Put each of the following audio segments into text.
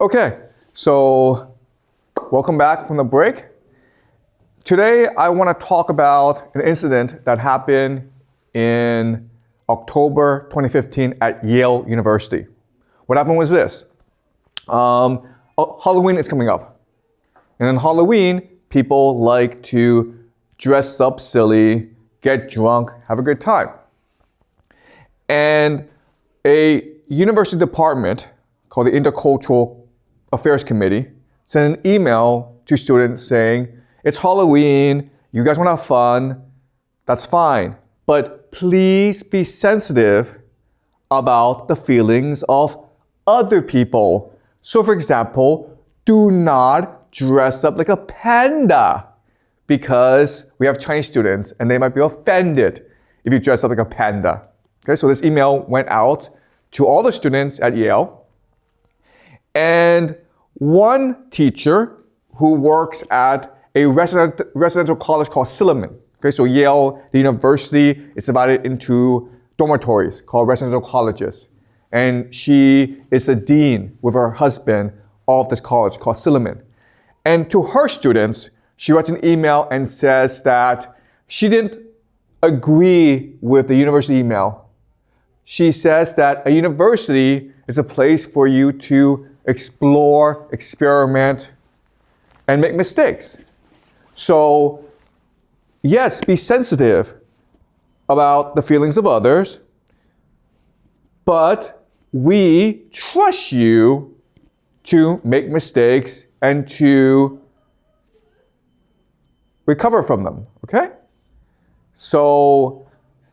Okay, so welcome back from the break. Today I want to talk about an incident that happened in October 2015 at Yale University. What happened was this. Halloween is coming up. And on Halloween, people like to dress up silly, get drunk, have a good time. And a university department called the Intercultural Affairs Committee sent an email to students saying, it's Halloween, you guys want to have fun, that's fine. But please be sensitive about the feelings of other people. So for example, do not dress up like a panda because we have Chinese students and they might be offended if you dress up like a panda. Okay, so this email went out to all the students at Yale. And one teacher who works at a residential college called Xueqin. Okay, so Yale, the university, is divided into dormitories called residential colleges. And she is the dean with her husband of this college called Xueqin. And to her students, she writes an email and says that she didn't agree with the university email. She says that a university is a place for you to explore, experiment, and make mistakes. So, yes, be sensitive about the feelings of others, but we trust you to make mistakes and to recover from them, okay? So,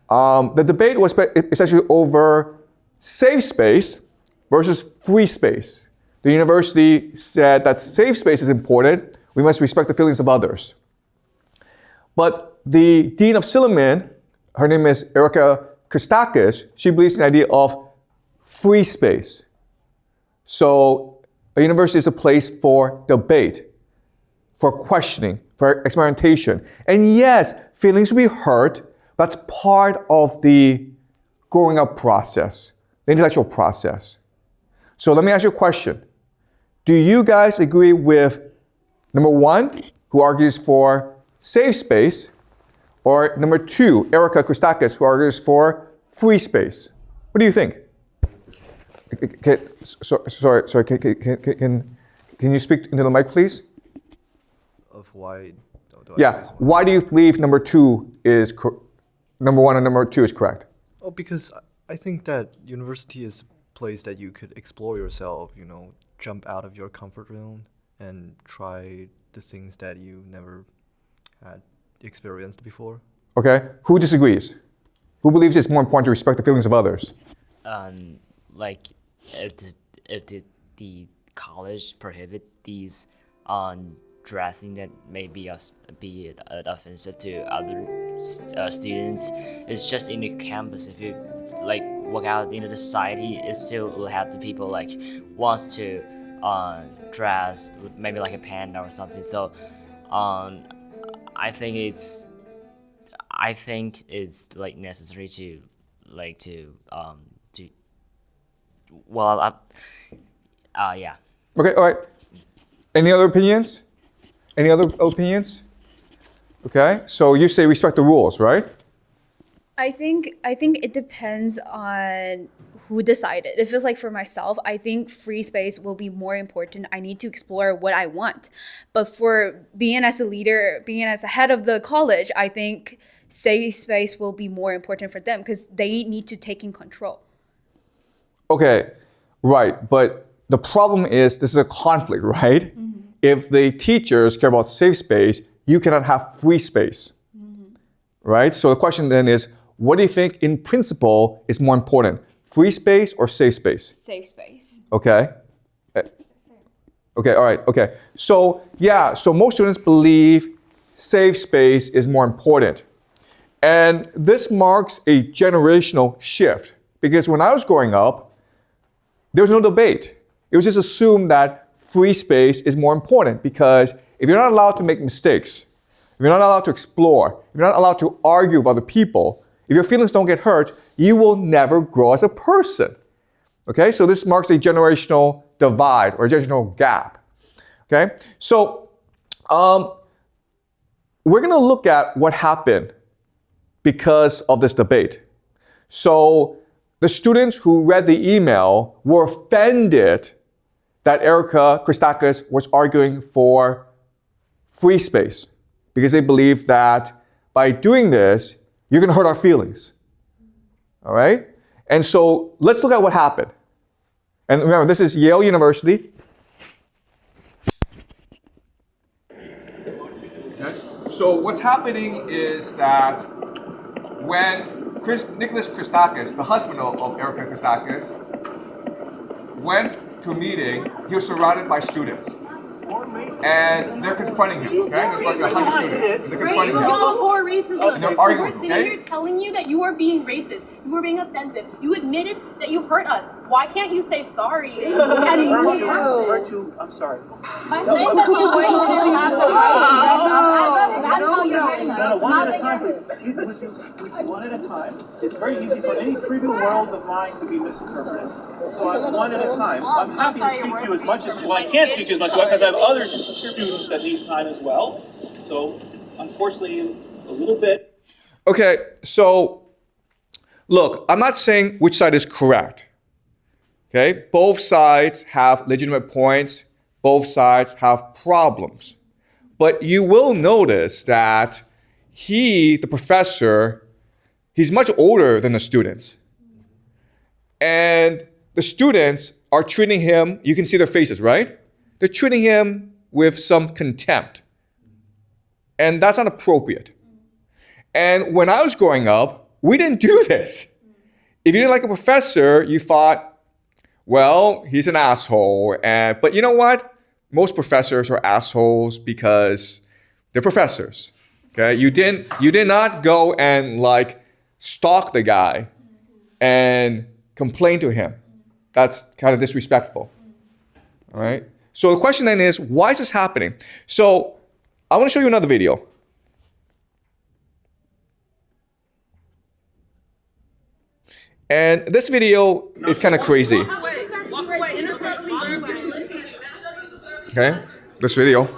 the debate was essentially over safe space versus free space. The university said that safe space is important. We must respect the feelings of others. But the dean of Xueqin, her name is Xueqin, she believes in the idea of free space. So a university is a place for debate, for questioning, for experimentation. And yes, feelings will be hurt. That's part of the growing up process, the intellectual process. So let me ask you a question. Do you guys agree with number one, who argues for safe space, or number two, Xueqin, who argues for free space? What do you think? Sorry, can you speak into the mic, please? Of why? Why do you believe number one and number two is correct? Oh, because I think that university is a place that you could explore yourself, jump out of your comfort zone and try the things that you never had experienced before. Okay, who disagrees? Who believes it's more important to respect the feelings of others? Like if the college prohibit these dressing that may be offensive to other students, it's just in the campus. If you walk out into the society, it still will have the people wants to dress maybe like a panda or something. So I think it's necessary to yeah. Okay, all right. Any other opinions? Okay, so you say respect the rules, right? I think it depends on who decided. It feels like for myself, I think free space will be more important. I need to explore what I want. But for being as a leader, being as a head of the college, I think safe space will be more important for them because they need to take in control. Okay, right. But the problem is this is a conflict, right? Mm-hmm. If the teachers care about safe space, you cannot have free space, right? So the question then is, what do you think in principle is more important, free space or safe space? Safe space. Okay. Okay, all right, okay. So so most students believe safe space is more important. And this marks a generational shift because when I was growing up, there was no debate. It was just assumed that free space is more important because if you're not allowed to make mistakes, if you're not allowed to explore, if you're not allowed to argue with other people, if your feelings don't get hurt, you will never grow as a person. Okay, so this marks a generational divide or a generational gap. Okay, so we're going to look at what happened because of this debate. So the students who read the email were offended that Erica Christakis was arguing for free space because they believe that by doing this, you're going to hurt our feelings. All right? And so let's look at what happened. And remember, this is Yale University. Okay. So what's happening is that when Nicholas Christakis, the husband of Erica Christakis, went to a meeting, he was surrounded by students. And they're confronting him, okay? There's like 100 students. And they're confronting him. For racism. And they're arguing, We're sitting here telling you that you are being racist. You are being offensive. You admitted that you hurt us. Why can't you say sorry and move on? I'm sorry. By saying that you're going to have the right to that's how you're hurting us. One at a time, please. One at a time. It's very easy for any trivial world of mine to be misinterpreted. So I'm one at a time. I'm happy to speak to you as much as, well, I can't speak as much because I have other students that need time as well. So unfortunately, a little bit. Okay, so look, I'm not saying which side is correct. Okay, both sides have legitimate points. Both sides have problems. But you will notice that the professor, he's much older than the students. And the students are treating him, you can see their faces, right? They're treating him with some contempt. And that's not appropriate. And when I was growing up, we didn't do this. If you didn't like a professor, you thought, well, he's an asshole. But you know what? Most professors are assholes because they're professors. Okay? You did not go and like stalk the guy and complain to him. That's kind of disrespectful. All right? So the question then is, why is this happening? So I want to show you another video. And this video is kind of crazy. Okay, this video.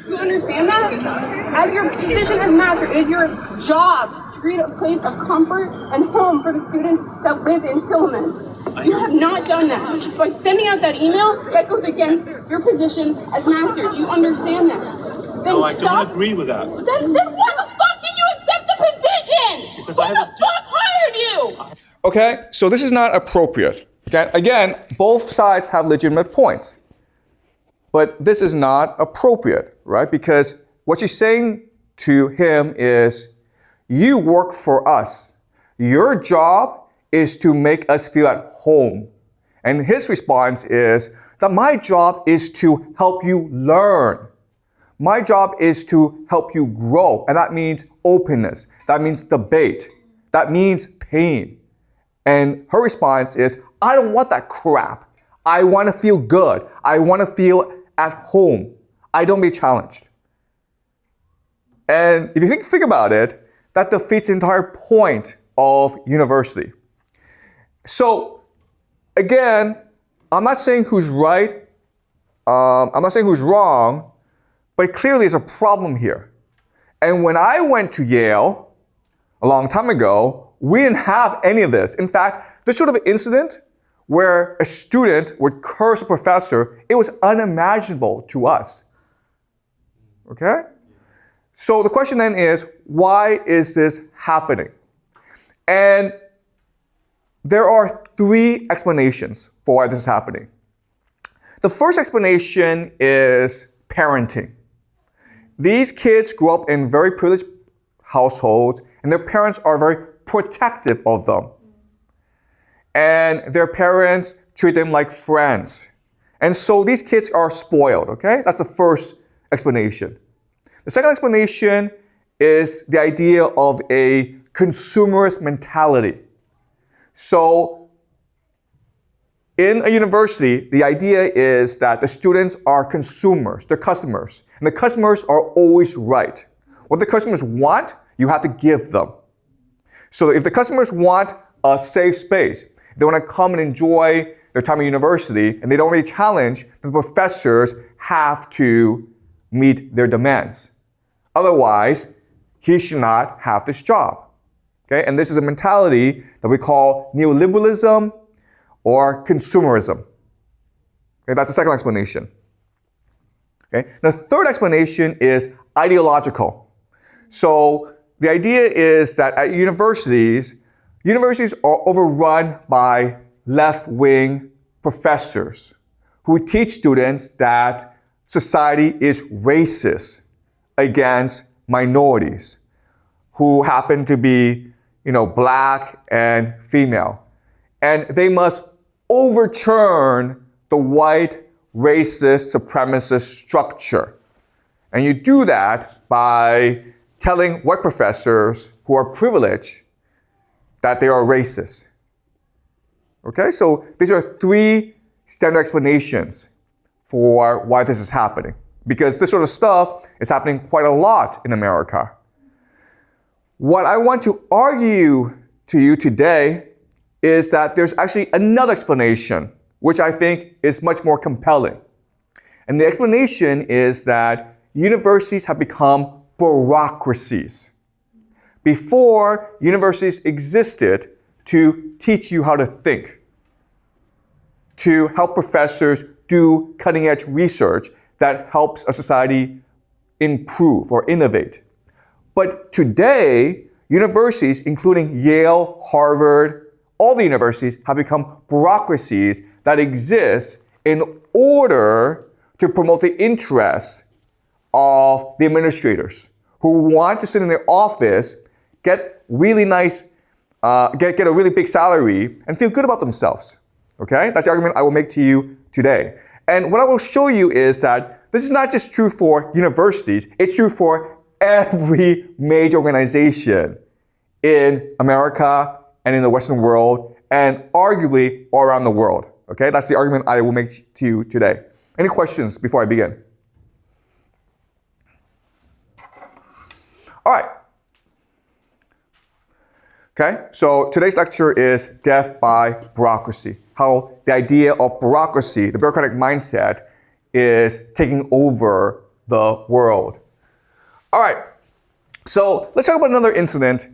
You understand that? As your position as master, it is your job to create a place of comfort and home for the students that live in Silliman. You have not done that. By sending out that email, that goes against your position as master. Do you understand that? Then No, I don't agree with that. Then why the fuck did you accept the position? Because Who I the have a fuck hired you? Okay, so this is not appropriate. Okay, again, both sides have legitimate points. But this is not appropriate, right? Because what she's saying to him is, you work for us. Your job is to make us feel at home. And his response is that my job is to help you learn. My job is to help you grow. And that means openness. That means debate. That means pain. And her response is, I don't want that crap. I want to feel good. I want to feel at home. I don't be challenged. And if you think about it, that defeats the entire point of university. So again, I'm not saying who's right. I'm not saying who's wrong, but clearly there's a problem here. And when I went to Yale a long time ago, we didn't have any of this. In fact, this sort of incident where a student would curse a professor, it was unimaginable to us. Okay? So the question then is, why is this happening? And there are three explanations for why this is happening. The first explanation is parenting. These kids grew up in very privileged households, and their parents are very protective of them. And their parents treat them like friends. And so these kids are spoiled, okay? That's the first explanation. The second explanation is the idea of a consumerist mentality. So in a university, the idea is that the students are consumers, they're customers. And the customers are always right. What the customers want, you have to give them. So if the customers want a safe space, they want to come and enjoy their time at university, and they don't really challenge, the professors have to meet their demands. Otherwise, he should not have this job. Okay? And this is a mentality that we call neoliberalism or consumerism. Okay? That's the second explanation. Okay? The third explanation is ideological. So the idea is that at universities are overrun by left-wing professors who teach students that society is racist against minorities who happen to be, black and female. And they must overturn the white racist supremacist structure. And you do that by telling white professors who are privileged that they are racist. Okay, so these are three standard explanations for why this is happening. Because this sort of stuff is happening quite a lot in America. What I want to argue to you today is that there's actually another explanation, which I think is much more compelling. And the explanation is that universities have become bureaucracies. Before, universities existed to teach you how to think, to help professors do cutting-edge research that helps a society improve or innovate. But today, universities, including Yale, Harvard, all the universities have become bureaucracies that exist in order to promote the interests of the administrators who want to sit in their office, get really nice, get a really big salary, and feel good about themselves. Okay? That's the argument I will make to you today. And what I will show you is that this is not just true for universities, it's true for every major organization in America and in the Western world, and arguably all around the world. Okay? That's the argument I will make to you today. Any questions before I begin? All right. Okay, so today's lecture is Death by Bureaucracy. How the idea of bureaucracy, the bureaucratic mindset, is taking over the world. All right, so let's talk about another incident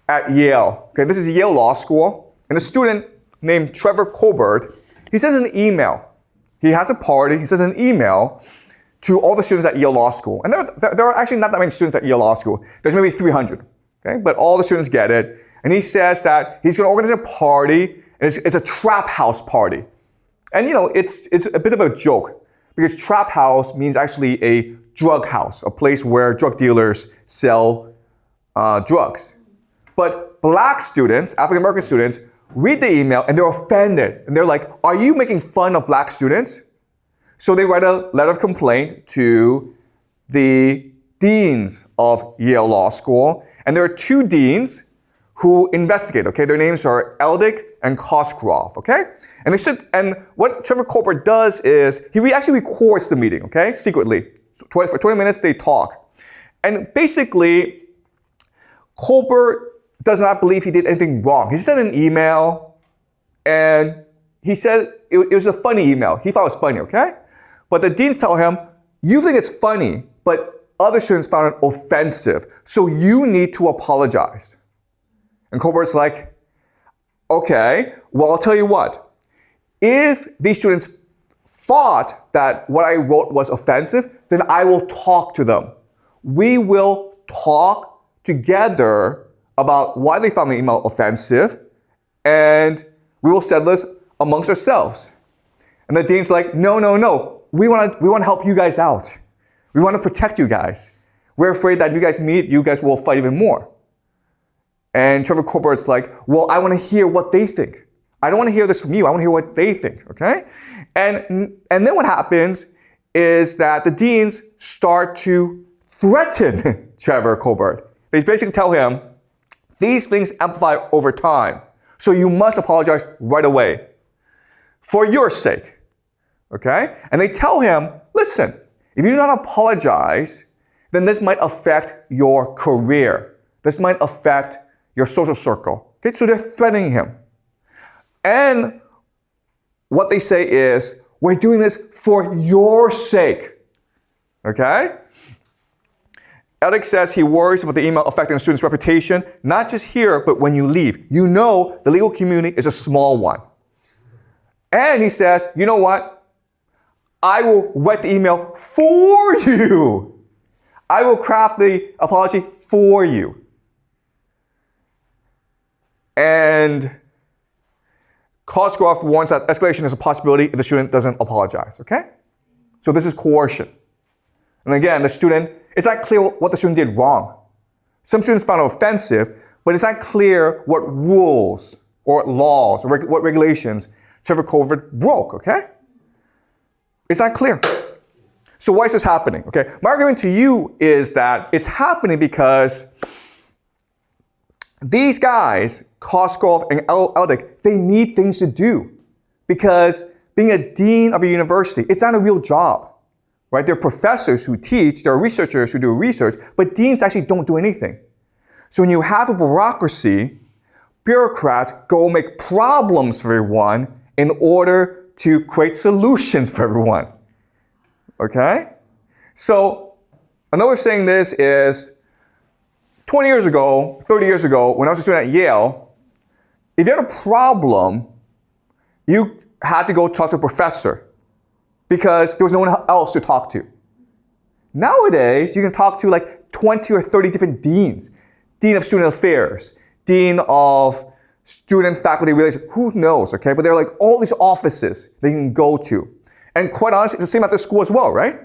at Yale. Okay, this is Yale Law School, and a student named Trevor Colbert, he sends an email. He has a party, he sends an email to all the students at Yale Law School. And there are actually not that many students at Yale Law School. There's maybe 300, okay? But all the students get it. And he says that he's going to organize a party, and it's a trap house party. And it's a bit of a joke, because trap house means actually a drug house, a place where drug dealers sell drugs. But black students, African American students, read the email and they're offended. And they're like, are you making fun of black students? So they write a letter of complaint to the deans of Yale Law School. And there are two deans who investigate, okay? Their names are Eldick and Cosgrove, okay? And what Trevor Colbert does is he actually records the meeting, okay? Secretly. For 20 minutes they talk. And basically, Colbert does not believe he did anything wrong. He sent an email and he said it was a funny email. He thought it was funny, okay? But the deans tell him, you think it's funny, but other students found it offensive, so you need to apologize. And Colbert's like, okay, well, I'll tell you what. If these students thought that what I wrote was offensive, then I will talk to them. We will talk together about why they found the email offensive, and we will settle this amongst ourselves. And the dean's like, no. We want to help you guys out. We want to protect you guys. We're afraid that if you guys meet, you guys will fight even more. And Trevor Colbert's like, well, I want to hear what they think. I don't want to hear this from you. I want to hear what they think, okay? And then what happens is that the deans start to threaten Trevor Colbert. They basically tell him, these things amplify over time, so you must apologize right away for your sake. Okay? And they tell him, listen, if you do not apologize, then this might affect your career. This might affect your social circle. Okay, so they're threatening him. And what they say is, we're doing this for your sake. Okay? Eric says he worries about the email affecting the student's reputation, not just here, but when you leave. You know the legal community is a small one. And he says, you know what? I will write the email for you. I will craft the apology for you. And Kosgrove warns that escalation is a possibility if the student doesn't apologize, okay? So this is coercion. And again, the student, it's not clear what the student did wrong. Some students found it offensive, but it's not clear what rules or laws or what regulations Trevor Colvert broke, okay? It's not clear. So why is this happening, okay? My argument to you is that it's happening because these guys, Kosgrove and Eldick, they need things to do. Because being a dean of a university, it's not a real job. Right? There are professors who teach, there are researchers who do research, but deans actually don't do anything. So when you have a bureaucracy, bureaucrats go make problems for everyone in order to create solutions for everyone. Okay? So another way of saying this is 20 years ago, 30 years ago, when I was a student at Yale, if you had a problem, you had to go talk to a professor because there was no one else to talk to. Nowadays, you can talk to like 20 or 30 different deans. Dean of Student Affairs, Dean of Student-Faculty Relations, who knows, okay? But there are like all these offices that you can go to. And quite honestly, it's the same at the school as well, right?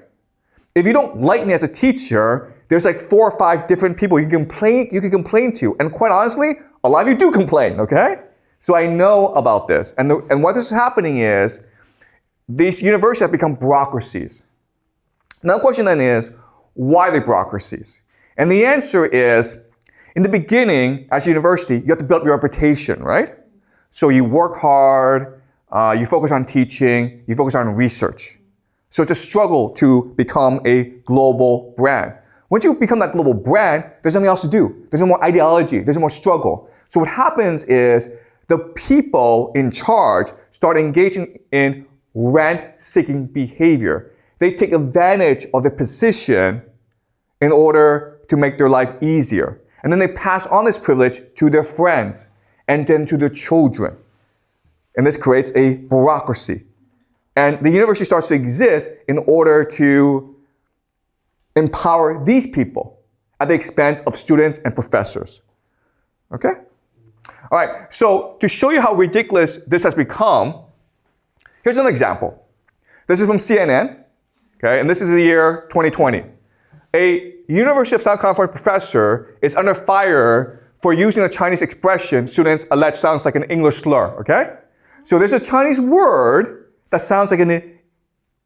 If you don't like me as a teacher, there's like 4 or 5 different people you can complain to. And quite honestly, a lot of you do complain, okay? So I know about this. And what is happening is, these universities have become bureaucracies. Now the question then is, why are they bureaucracies? And the answer is, in the beginning, as a university, you have to build your reputation, right? So you work hard, you focus on teaching, you focus on research. So it's a struggle to become a global brand. Once you become that global brand, there's nothing else to do. There's no more ideology, there's no more struggle. So what happens is, the people in charge start engaging in rent-seeking behavior. They take advantage of their position in order to make their life easier. And then they pass on this privilege to their friends and then to their children. And this creates a bureaucracy. And the university starts to exist in order to empower these people at the expense of students and professors. Okay? All right, so to show you how ridiculous this has become, here's an example. This is from CNN, okay, and this is the year 2020. A University of South California professor is under fire for using a Chinese expression students allege sounds like an English slur, okay? So there's a Chinese word that sounds like a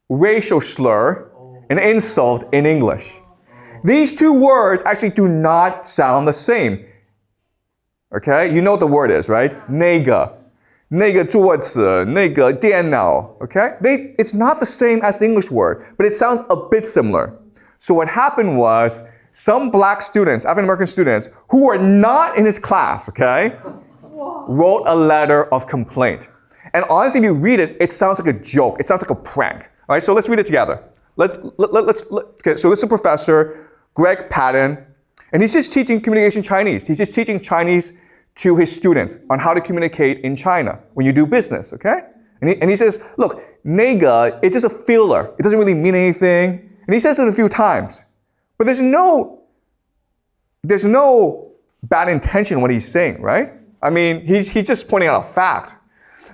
racial slur, an insult in English. These two words actually do not sound the same. Okay, you know what the word is, right? 那个桌子,那个电脑, okay? It's not the same as the English word, but it sounds a bit similar. So what happened was, some black students, African-American students, who were not in his class, okay, wrote a letter of complaint. And honestly, if you read it, it sounds like a joke. It sounds like a prank. All right, so let's read it together. Okay, so this is Professor Greg Patton, and he's just teaching communication Chinese. He's just teaching Chinese to his students on how to communicate in China when you do business, okay? And he says, look, 那个, it's just a filler. It doesn't really mean anything. And he says it a few times. But there's no bad intention in what he's saying, right? I mean, he's just pointing out a fact.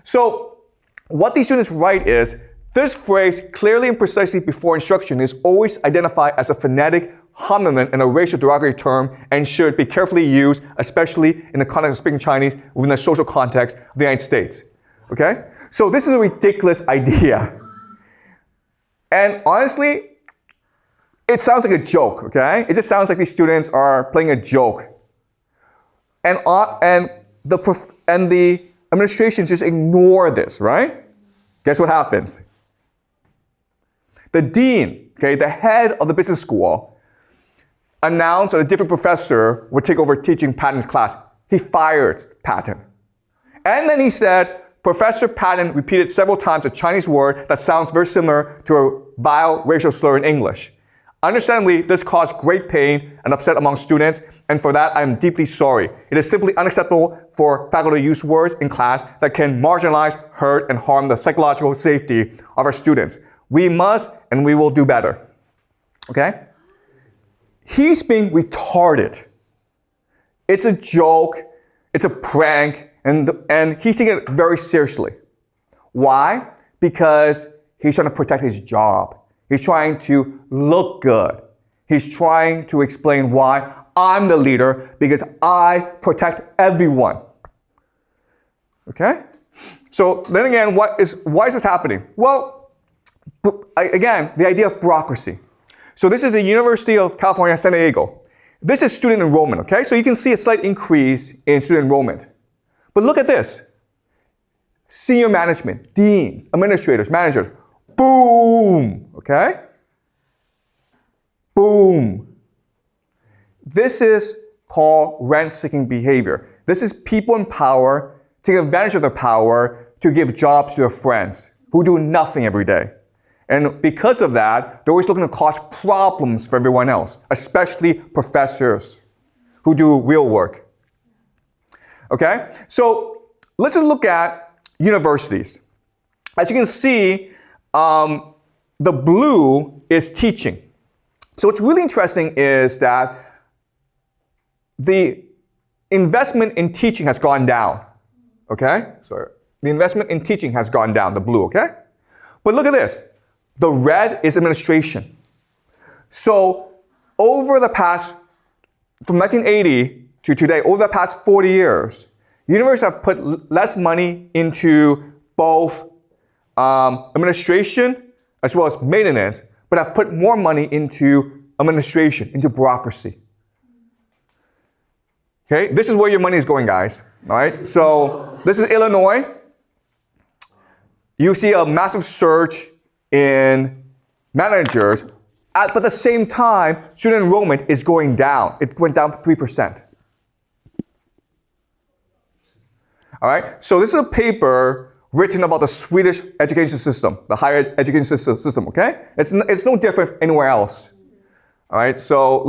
So what these students write is, this phrase, clearly and precisely before instruction, is always identified as a phonetic homonym and a racial derogatory term and should be carefully used, especially in the context of speaking Chinese within the social context of the United States. Okay? So this is a ridiculous idea. And honestly, it sounds like a joke, okay? It just sounds like these students are playing a joke. And the administration just ignore this, right? Guess what happens? The dean, okay, the head of the business school, announced that a different professor would take over teaching Patton's class. he fired Patton. And then he said, Professor Patton repeated several times a Chinese word that sounds very similar to a vile racial slur in English. Understandably, this caused great pain and upset among students, and for that I am deeply sorry. It is simply unacceptable for faculty to use words in class that can marginalize, hurt, and harm the psychological safety of our students. We must and we will do better. Okay? He's being retarded. It's a joke, it's a prank, and he's taking it very seriously. Why? Because he's trying to protect his job. He's trying to look good. He's trying to explain why I'm the leader, because I protect everyone. Okay? So then again, why is this happening? Well, again, the idea of bureaucracy. So this is the University of California, San Diego. This is student enrollment, okay? So you can see a slight increase in student enrollment. But look at this. Senior management, deans, administrators, managers, boom, okay? Boom. This is called rent-seeking behavior. This is people in power taking advantage of their power to give jobs to their friends who do nothing every day. And because of that, they're always looking to cause problems for everyone else, especially professors who do real work. Okay? So let's just look at universities. As you can see, the blue is teaching. So what's really interesting is that the investment in teaching has gone down. Okay? So the investment in teaching has gone down, the blue, okay? But look at this. The red is administration. So over the past, from 1980 to today, over the past 40 years, universities have put less money into both administration as well as maintenance, but have put more money into administration, into bureaucracy. Okay, this is where your money is going, guys. All right, so this is Illinois. You see a massive surge in managers, but at the same time, student enrollment is going down. It went down 3%. All right, so this is a paper written about the Swedish education system, the higher education system, okay? It's no different anywhere else. All right, so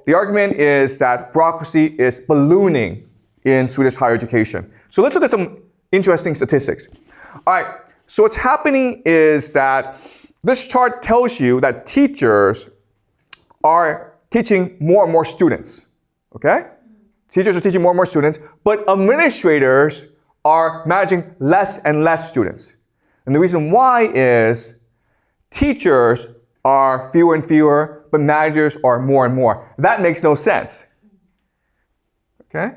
the argument is that bureaucracy is ballooning in Swedish higher education. So let's look at some interesting statistics. All right, so what's happening is that this chart tells you that teachers are teaching more and more students, okay? Teachers are teaching more and more students, but administrators are managing less and less students. And the reason why is teachers are fewer and fewer, but managers are more and more. That makes no sense. Okay?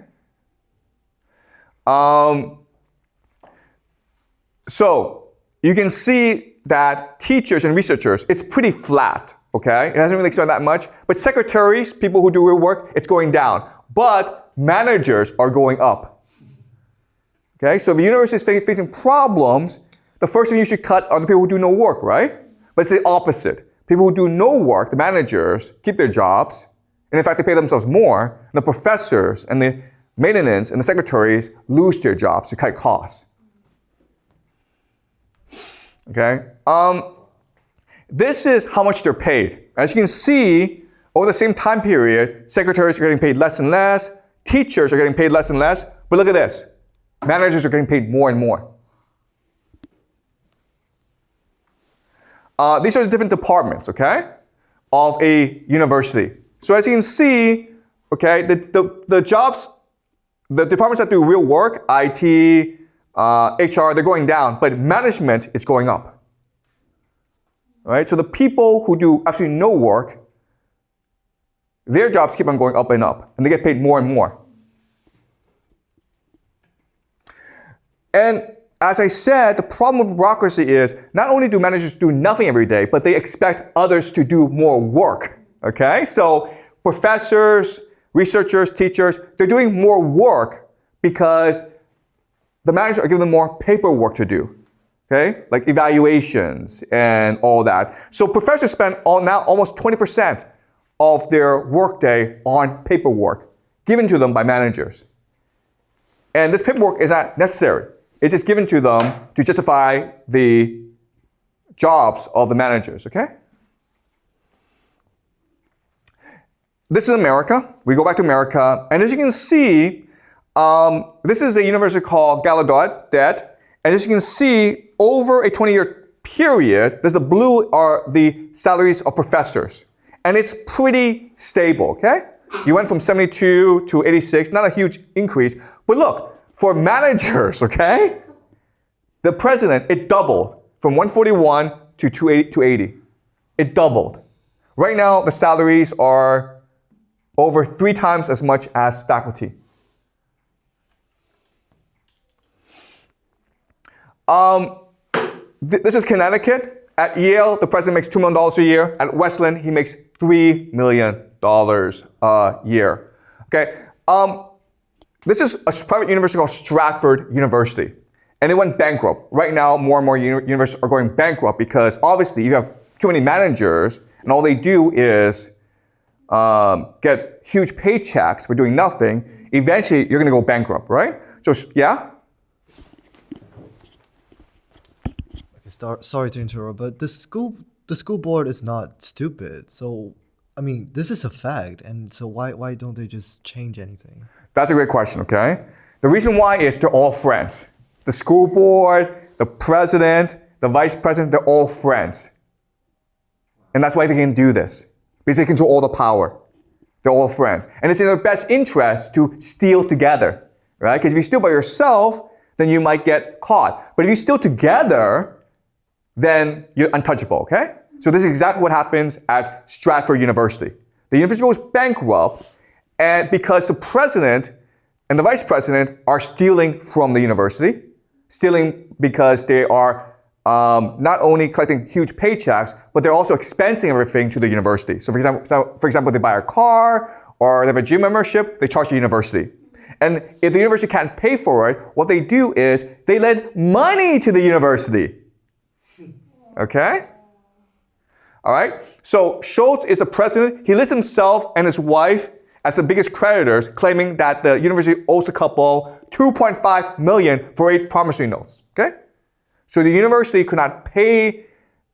So you can see that teachers and researchers, it's pretty flat, okay? It hasn't really expanded that much. But secretaries, people who do real work, it's going down. But managers are going up. Okay? So if the university is facing problems, the first thing you should cut are the people who do no work, right? But it's the opposite. People who do no work, the managers, keep their jobs, and in fact, they pay themselves more. And the professors and the maintenance and the secretaries lose their jobs to cut costs. Okay? This is how much they're paid. As you can see, over the same time period, secretaries are getting paid less and less, teachers are getting paid less and less, but look at this. Managers are getting paid more and more. These are the different departments, okay, of a university. So as you can see, okay, the jobs, the departments that do real work, IT, HR, they're going down, but management is going up. All right, so the people who do absolutely no work, their jobs keep on going up, and they get paid more and more. And as I said, the problem with bureaucracy is not only do managers do nothing every day, but they expect others to do more work, okay? So professors, researchers, teachers, they're doing more work because the managers are giving them more paperwork to do, okay? Like evaluations and all that. So professors spend now almost 20% of their workday on paperwork given to them by managers. And this paperwork is not necessary. It's just given to them to justify the jobs of the managers, okay? This is America. We go back to America. And as you can see, this is a university called Gallaudet. And as you can see, over a 20-year period, the blue are the salaries of professors. And it's pretty stable, okay? You went from 72 to 86, not a huge increase. But look, for managers, okay? The president, it doubled from 141 to 280. It doubled. Right now, the salaries are over 3 times as much as faculty. This is Connecticut. At Yale, the president makes $2 million a year. At Wesleyan, he makes $3 million a year. Okay. This is a private university called Stratford University. And it went bankrupt. Right now, more and more universities are going bankrupt because obviously you have too many managers and all they do is get huge paychecks for doing nothing. Eventually, you're going to go bankrupt, right? So, yeah? Sorry to interrupt, but the school board is not stupid. So, I mean, this is a fact, and so why don't they just change anything? That's a great question, okay? The reason why is they're all friends. The school board, the president, the vice president, they're all friends. And that's why they can do this. Because they control all the power. They're all friends. And it's in their best interest to steal together, right? Because if you steal by yourself, then you might get caught. But if you steal together, then you're untouchable, okay? So this is exactly what happens at Stratford University. The university goes bankrupt, and because the president and the vice president are stealing from the university, stealing because they are not only collecting huge paychecks, but they're also expensing everything to the university. So for example, they buy a car or they have a gym membership, they charge the university. And if the university can't pay for it, what they do is they lend money to the university. Okay? All right? So Schultz is the president. He lists himself and his wife as the biggest creditors, claiming that the university owes the couple $2.5 million for 8 promissory notes. Okay? So the university could not pay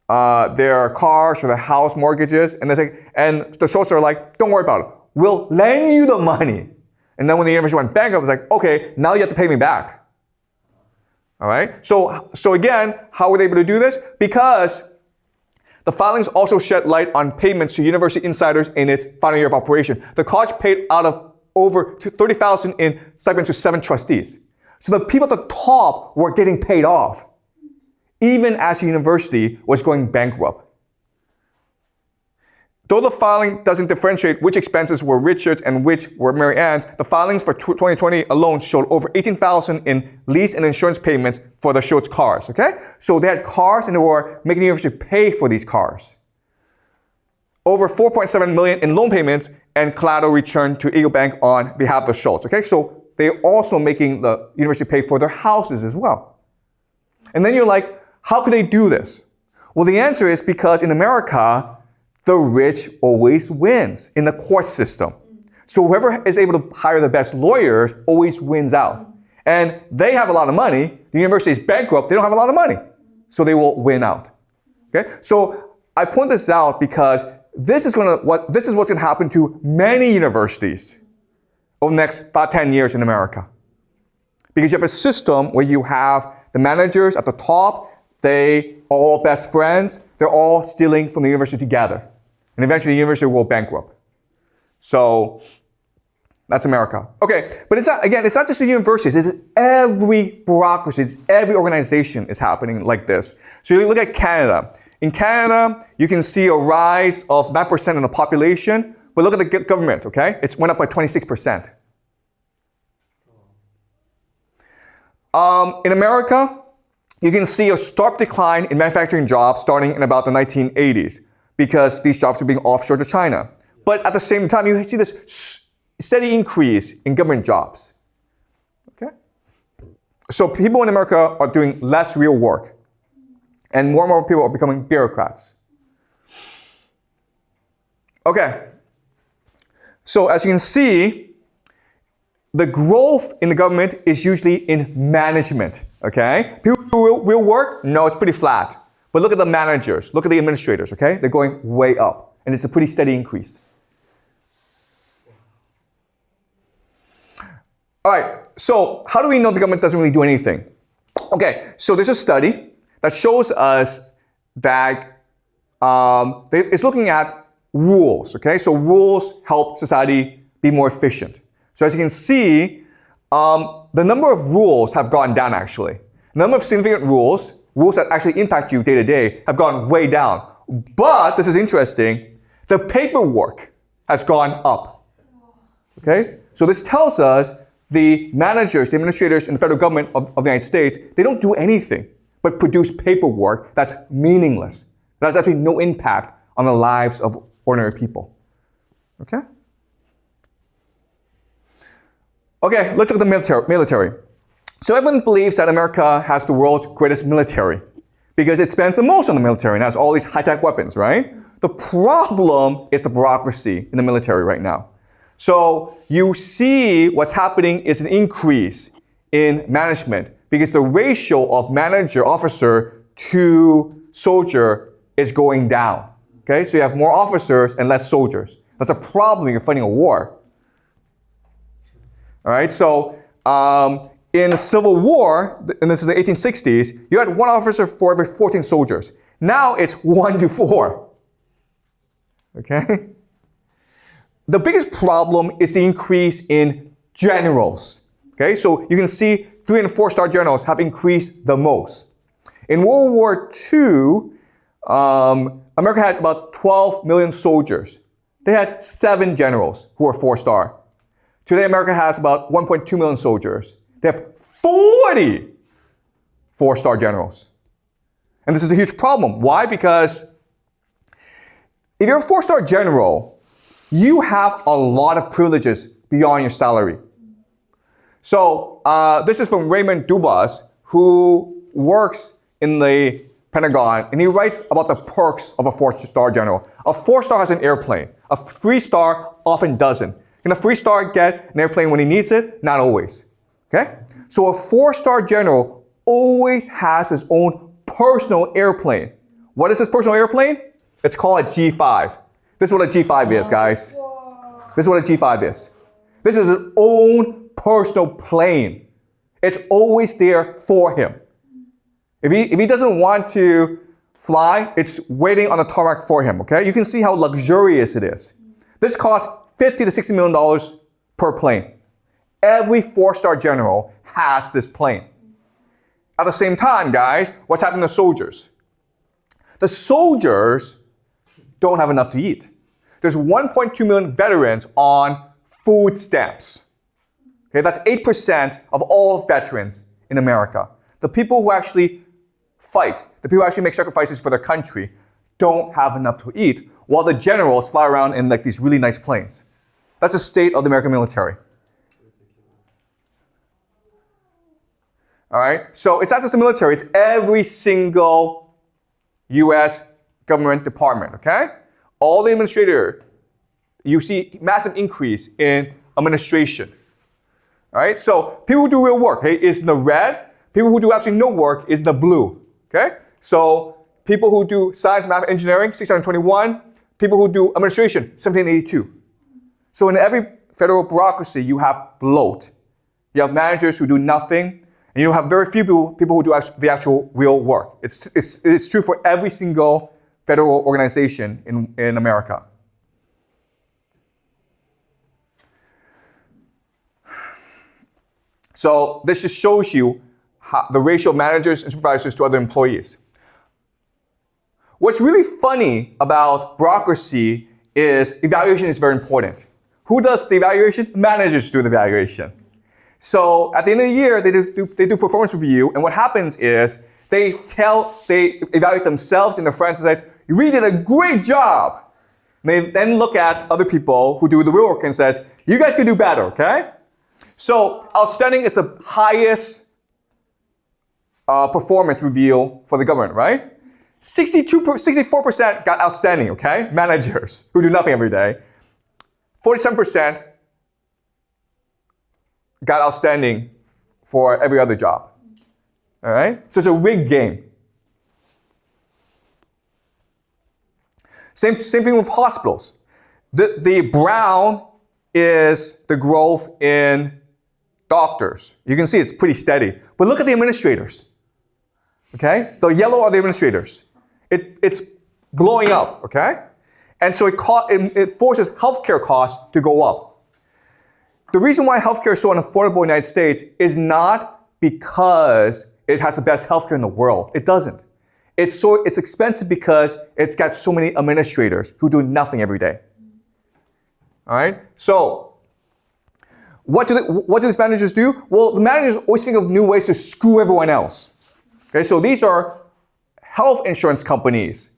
their cars or their house mortgages, and the Schultz are like, don't worry about it. We'll lend you the money. And then when the university went bankrupt, it was like, okay, now you have to pay me back. All right? So again, how were they able to do this? Because the filings also shed light on payments to university insiders in its final year of operation. The college paid out of over $30,000 in stipends to 7 trustees. So the people at the top were getting paid off, even as the university was going bankrupt. Though the filing doesn't differentiate which expenses were Richard's and which were Mary Ann's, the filings for 2020 alone showed over $18,000 in lease and insurance payments for the Schultz cars, okay? So they had cars and they were making the university pay for these cars. Over $4.7 million in loan payments and collateral returned to Eagle Bank on behalf of the Schultz, okay? So they're also making the university pay for their houses as well. And then you're like, how could they do this? Well, the answer is because in America, the rich always wins in the court system. So whoever is able to hire the best lawyers always wins out. And they have a lot of money. The university is bankrupt. They don't have a lot of money. So they will win out. Okay? So I point this out because this is what's going to happen to many universities over the next 5-10 years in America. Because you have a system where you have the managers at the top, they are all best friends. They're all stealing from the university together. And eventually the university will bankrupt. So that's America. Okay, but it's not just the universities. It's every bureaucracy, it's every organization is happening like this. So you look at Canada. In Canada, you can see a rise of 9% in the population. But look at the government, okay? It went up by 26%. In America, you can see a sharp decline in manufacturing jobs starting in about the 1980s because these jobs are being offshored to China. But at the same time, you see this steady increase in government jobs. Okay? So people in America are doing less real work. And more people are becoming bureaucrats. Okay. So as you can see, the growth in the government is usually in management, okay? People who will work, no, it's pretty flat. But look at the managers, look at the administrators, okay? They're going way up, and it's a pretty steady increase. All right, so how do we know the government doesn't really do anything? Okay, so there's a study that shows us that it's looking at rules, okay? So rules help society be more efficient. So as you can see, the number of rules have gone down actually. The number of significant rules that actually impact you day to day have gone way down. But, this is interesting, the paperwork has gone up, okay? So this tells us the managers, the administrators in the federal government of the United States, they don't do anything but produce paperwork that's meaningless. That has actually no impact on the lives of ordinary people. Okay? Okay, let's look at the military. So everyone believes that America has the world's greatest military because it spends the most on the military and has all these high-tech weapons, right? The problem is the bureaucracy in the military right now. So you see what's happening is an increase in management because the ratio of manager, officer to soldier is going down. Okay, so you have more officers and less soldiers. That's a problem when you're fighting a war. All right, so in the Civil War, and this is the 1860s, you had one officer for every 14 soldiers. Now it's 1 to 4. Okay? The biggest problem is the increase in generals. Okay, so you can see 3- and 4-star generals have increased the most. In World War II, America had about 12 million soldiers. They had 7 generals who were 4-star. Today, America has about 1.2 million soldiers. They have 40 4-star generals. And this is a huge problem. Why? Because if you're a 4-star general, you have a lot of privileges beyond your salary. So this is from Raymond Dubas, who works in the Pentagon, and he writes about the perks of a 4-star general. A 4-star has an airplane. A 3-star often doesn't. Can a 3-star get an airplane when he needs it? Not always. Okay? So a 4-star general always has his own personal airplane. What is his personal airplane? It's called a G5. This is what a G5 is, guys. This is what a G5 is. This is his own personal plane. It's always there for him. If he doesn't want to fly, it's waiting on the tarmac for him, okay? You can see how luxurious it is. This costs $50 to $60 million per plane. Every 4-star general has this plane. At the same time, guys, what's happening to soldiers? The soldiers don't have enough to eat. There's 1.2 million veterans on food stamps. Okay, that's 8% of all veterans in America. The people who actually fight, the people who actually make sacrifices for their country, don't have enough to eat, while the generals fly around in like these really nice planes. That's the state of the American military. All right, so it's not just the military, it's every single US government department, okay? All the administrators, you see massive increase in administration. All right, so people who do real work, okay, is in the red. People who do absolutely no work is in the blue, okay? So people who do science, math, engineering, 621. People who do administration, 1782. So in every federal bureaucracy, you have bloat. You have managers who do nothing, and you have very few people who do the actual real work. It's true for every single federal organization in America. So this just shows you the ratio of managers and supervisors to other employees. What's really funny about bureaucracy is evaluation is very important. Who does the evaluation? Managers do the evaluation. So at the end of the year, they do performance review, and what happens is they evaluate themselves and their friends and say, "You really did a great job." And they then look at other people who do the real work and says, "You guys can do better, okay?" So outstanding is the highest performance review for the government, right? 64% got outstanding, okay? Managers who do nothing every day. 47% got outstanding for every other job. All right? So it's a rigged game. Same thing with hospitals. The brown is the growth in doctors. You can see it's pretty steady. But look at the administrators. Okay? The yellow are the administrators. It's blowing up, okay? And so it forces healthcare costs to go up. The reason why healthcare is so unaffordable in the United States is not because it has the best healthcare in the world. It doesn't. It's expensive because it's got so many administrators who do nothing every day. All right? So, what do these managers do? Well, the managers always think of new ways to screw everyone else. Okay, so these are health insurance companies.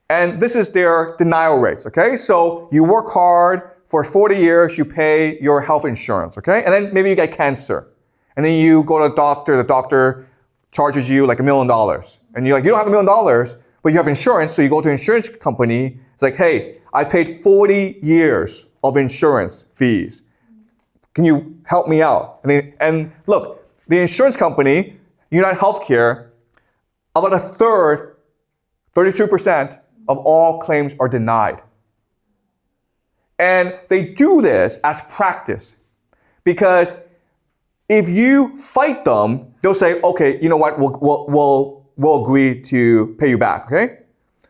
And this is their denial rates, okay? So you work hard for 40 years, you pay your health insurance, okay? And then maybe you get cancer. And then you go to the doctor charges you like $1 million. And you're like, you don't have $1 million, but you have insurance, so you go to an insurance company. It's like, hey, I paid 40 years of insurance fees. Can you help me out? And look, the insurance company, United Healthcare, about a third, 32% of all claims are denied. And they do this as practice because if you fight them, they'll say, okay, you know what, we'll agree to pay you back, okay?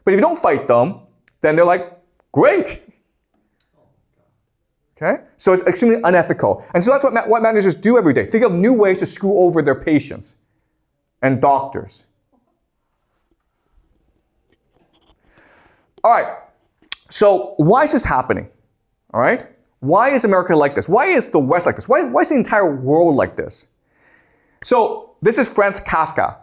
But if you don't fight them, then they're like, great. Okay? So it's extremely unethical. And so that's what managers do every day. Think of new ways to screw over their patients and doctors. All right, so why is this happening? All right, why is America like this? Why is the West like this? Why is the entire world like this? So this is Franz Kafka,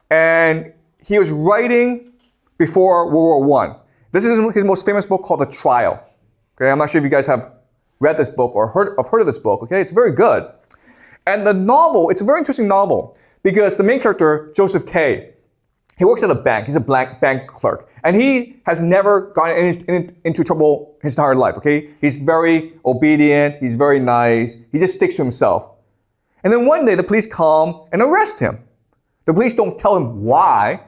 and he was writing before World War I. This is his most famous book called The Trial. Okay, I'm not sure if you guys have read this book or heard of this book. Okay, it's very good. And the novel, it's a very interesting novel because the main character, Joseph K., he works at a bank. He's a bank clerk. And he has never gotten into trouble his entire life, okay? He's very obedient. He's very nice. He just sticks to himself. And then one day, the police come and arrest him. The police don't tell him why.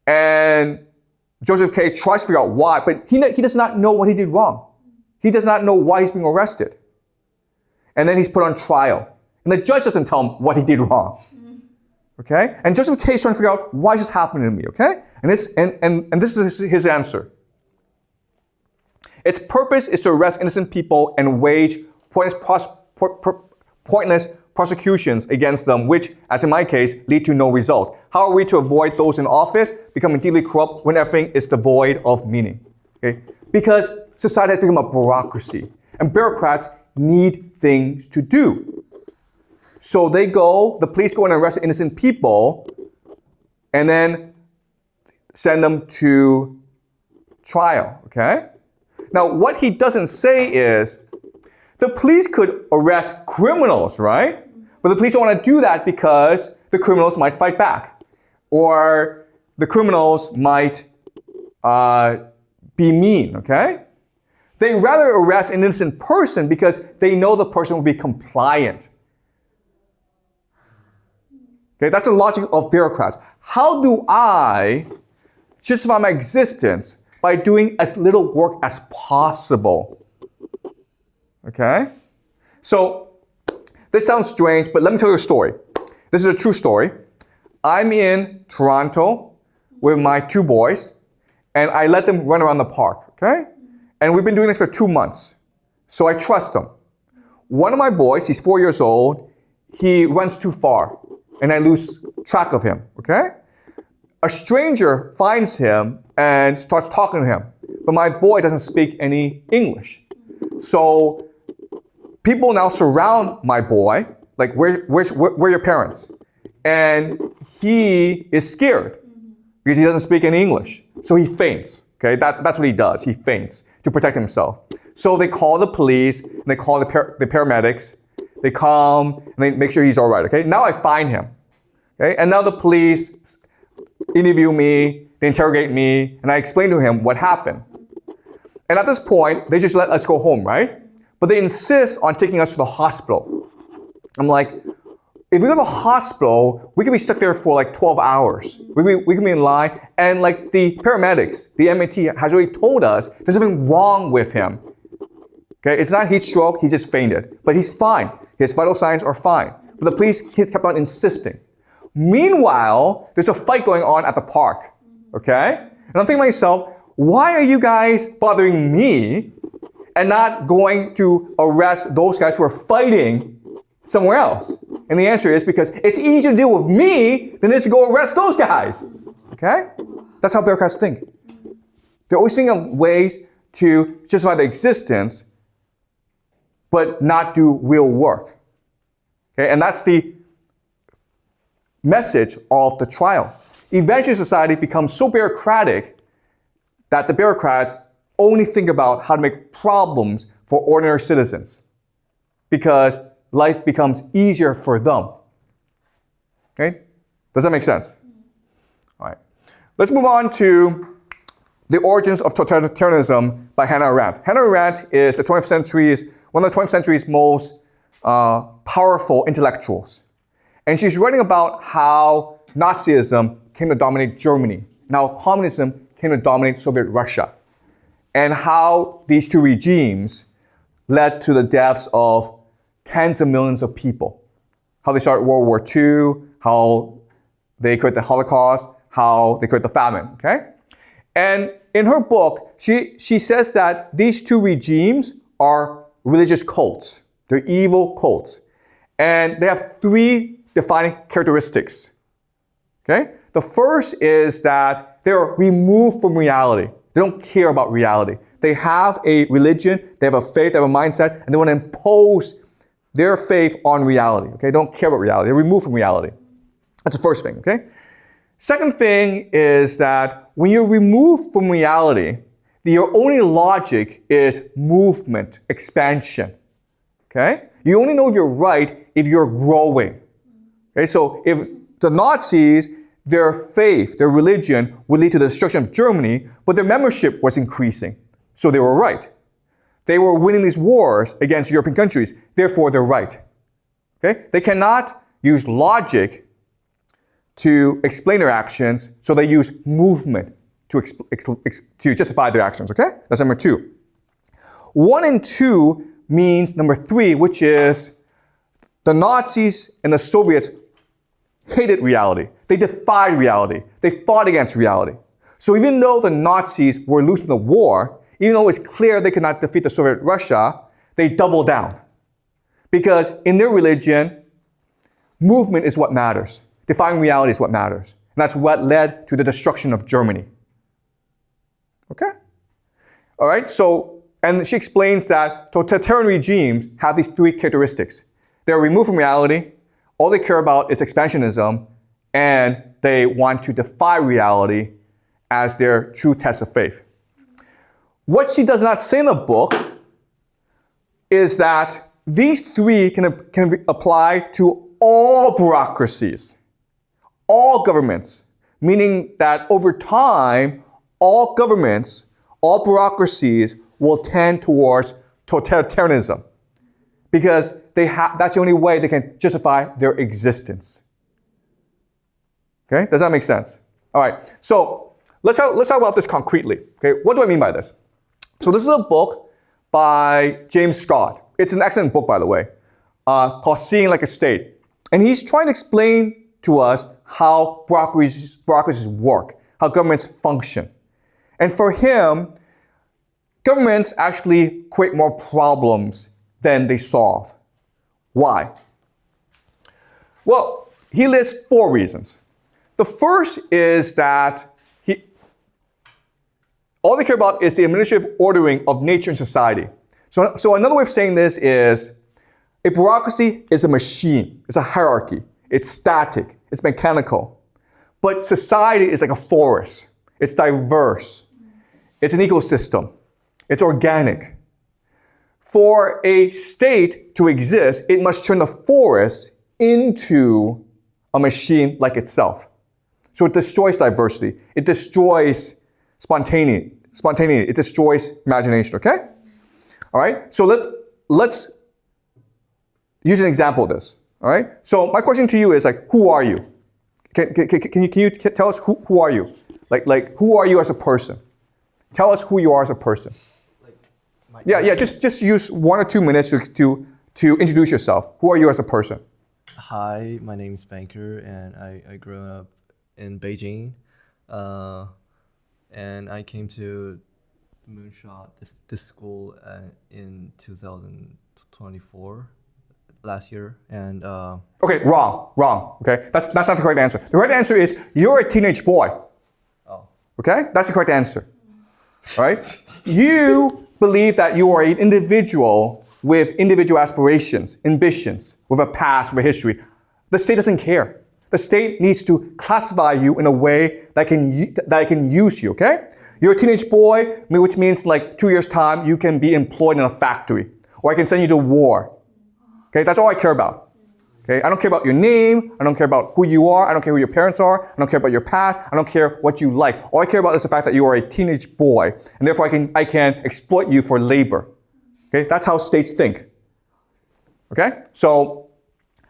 And Joseph K. tries to figure out why, but he does not know what he did wrong. He does not know why he's being arrested. And then he's put on trial. And the judge doesn't tell him what he did wrong. Okay? And Joseph K. is trying to figure out why this happened to me, okay? And this is his answer. Its purpose is to arrest innocent people and wage pointless prosecutions against them, which, as in my case, lead to no result. How are we to avoid those in office becoming deeply corrupt when everything is devoid of meaning? Okay? Because society has become a bureaucracy, and bureaucrats need things to do. So the police go and arrest innocent people and then send them to trial, okay? Now, what he doesn't say is, the police could arrest criminals, right? But the police don't want to do that because the criminals might fight back. Or the criminals might be mean, okay? They rather arrest an innocent person because they know the person will be compliant. Okay, that's the logic of bureaucrats. How do I justify my existence by doing as little work as possible? Okay? So, this sounds strange, but let me tell you a story. This is a true story. I'm in Toronto with my 2 boys, and I let them run around the park, okay? And we've been doing this for 2 months. So I trust them. One of my boys, he's 4 years old, he runs too far. And I lose track of him, okay? A stranger finds him and starts talking to him. But my boy doesn't speak any English. So people now surround my boy, like, where are your parents? And he is scared because he doesn't speak any English. So he faints, okay? That's what he does. He faints to protect himself. So they call the police, and they call the paramedics. They come and they make sure he's all right, okay? Now I find him, okay? And now the police interview me, they interrogate me, and I explain to him what happened. And at this point, they just let us go home, right? but they insist on taking us to the hospital. I'm like, if we go to the hospital, we could be stuck there for like 12 hours. We can be in line, and like the paramedics, the MAT has already told us there's something wrong with him. Okay, it's not heat stroke, he just fainted, but he's fine. His vital signs are fine. But the police kept on insisting. Meanwhile, there's a fight going on at the park. Okay? And I'm thinking to myself, why are you guys bothering me and not going to arrest those guys who are fighting somewhere else? And the answer is because it's easier to deal with me than it is to go arrest those guys. Okay? That's how bureaucrats think. They're always thinking of ways to justify their existence, but not do real work. Okay? And that's the message of the trial. Eventually, society becomes so bureaucratic that the bureaucrats only think about how to make problems for ordinary citizens, because life becomes easier for them. Okay? Does that make sense? All right. Let's move on to The Origins of Totalitarianism by Hannah Arendt. Hannah Arendt is one of the 20th century's most powerful intellectuals. And she's writing about how Nazism came to dominate Germany, and how communism came to dominate Soviet Russia, and how these two regimes led to the deaths of tens of millions of people. How they started World War II, how they created the Holocaust, how they created the famine, okay? And in her book, she says that these two regimes are religious cults. They're evil cults. And they have three defining characteristics, okay? The first is that they're removed from reality. They don't care about reality. They have a religion, they have a faith, they have a mindset, and they want to impose their faith on reality, okay? They don't care about reality. They're removed from reality. That's the first thing, okay? Second thing is that when you're removed from reality, your only logic is movement, expansion, okay? You only know if you're right if you're growing, okay? So if the Nazis, their faith, their religion would lead to the destruction of Germany, but their membership was increasing, so they were right. They were winning these wars against European countries, therefore they're right, okay? They cannot use logic to explain their actions, so they use movement to justify their actions, okay? That's number two. 1 and 2 means number 3, which is the Nazis and the Soviets hated reality. They defied reality. They fought against reality. So even though the Nazis were losing the war, even though it's clear they could not defeat the Soviet Russia, they doubled down. Because in their religion, movement is what matters. Defying reality is what matters. And that's what led to the destruction of Germany. Okay? All right, so, and she explains that totalitarian regimes have these 3 characteristics. They're removed from reality, all they care about is expansionism, and they want to defy reality as their true test of faith. What she does not say in the book is that these 3 can apply to all bureaucracies, all governments, meaning that over time, all governments, all bureaucracies will tend towards totalitarianism because that's the only way they can justify their existence. Okay, does that make sense? All right, so let's talk about this concretely. Okay, what do I mean by this? So this is a book by James Scott. It's an excellent book, by the way, called Seeing Like a State. And he's trying to explain to us how bureaucracies work, how governments function. And for him, governments actually create more problems than they solve. Why? Well, he lists 4 reasons. The first is that all they care about is the administrative ordering of nature and society. So another way of saying this is a bureaucracy is a machine. It's a hierarchy. It's static. It's mechanical. But society is like a forest. It's diverse. It's an ecosystem. It's organic. For a state to exist, it must turn the forest into a machine like itself. So it destroys diversity. It destroys spontaneity. It destroys imagination, okay? All right, so let's use an example of this, all right? So my question to you is like, who are you? Can you tell us who are you? Like who are you as a person? Tell us who you are as a person. Just use 1 or 2 minutes to introduce yourself. Who are you as a person? Hi, my name is Banker, and I grew up in Beijing, and I came to Moonshot, this school, in 2024, last year, and Okay, wrong. Okay, that's not the correct answer. The correct answer is you're a teenage boy. oh, Okay, that's the correct answer. All right, you believe that you are an individual with individual aspirations, ambitions, with a past, with a history. The state doesn't care. The state needs to classify you in a way that can use you, okay? You're a teenage boy, which means like 2 years' time, you can be employed in a factory, or I can send you to war. Okay, that's all I care about. Okay, I don't care about your name, I don't care about who you are, I don't care who your parents are, I don't care about your past, I don't care what you like. All I care about is the fact that you are a teenage boy, and therefore I can exploit you for labor. Okay, that's how states think. Okay, so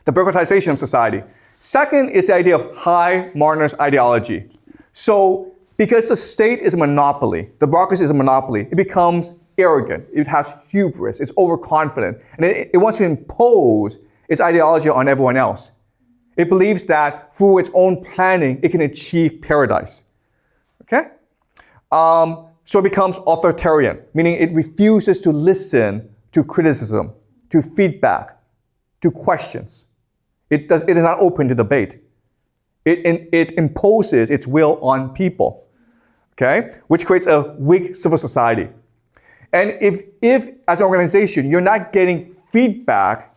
the bureaucratization of society. Second is the idea of high modernist ideology. So because the state is a monopoly, the bureaucracy is a monopoly, it becomes arrogant, it has hubris, it's overconfident, and it wants to impose its ideology on everyone else. It believes that through its own planning, it can achieve paradise. Okay? So it becomes authoritarian, meaning it refuses to listen to criticism, to feedback, to questions. It is not open to debate. It imposes its will on people, okay? Which creates a weak civil society. And if as an organization, you're not getting feedback,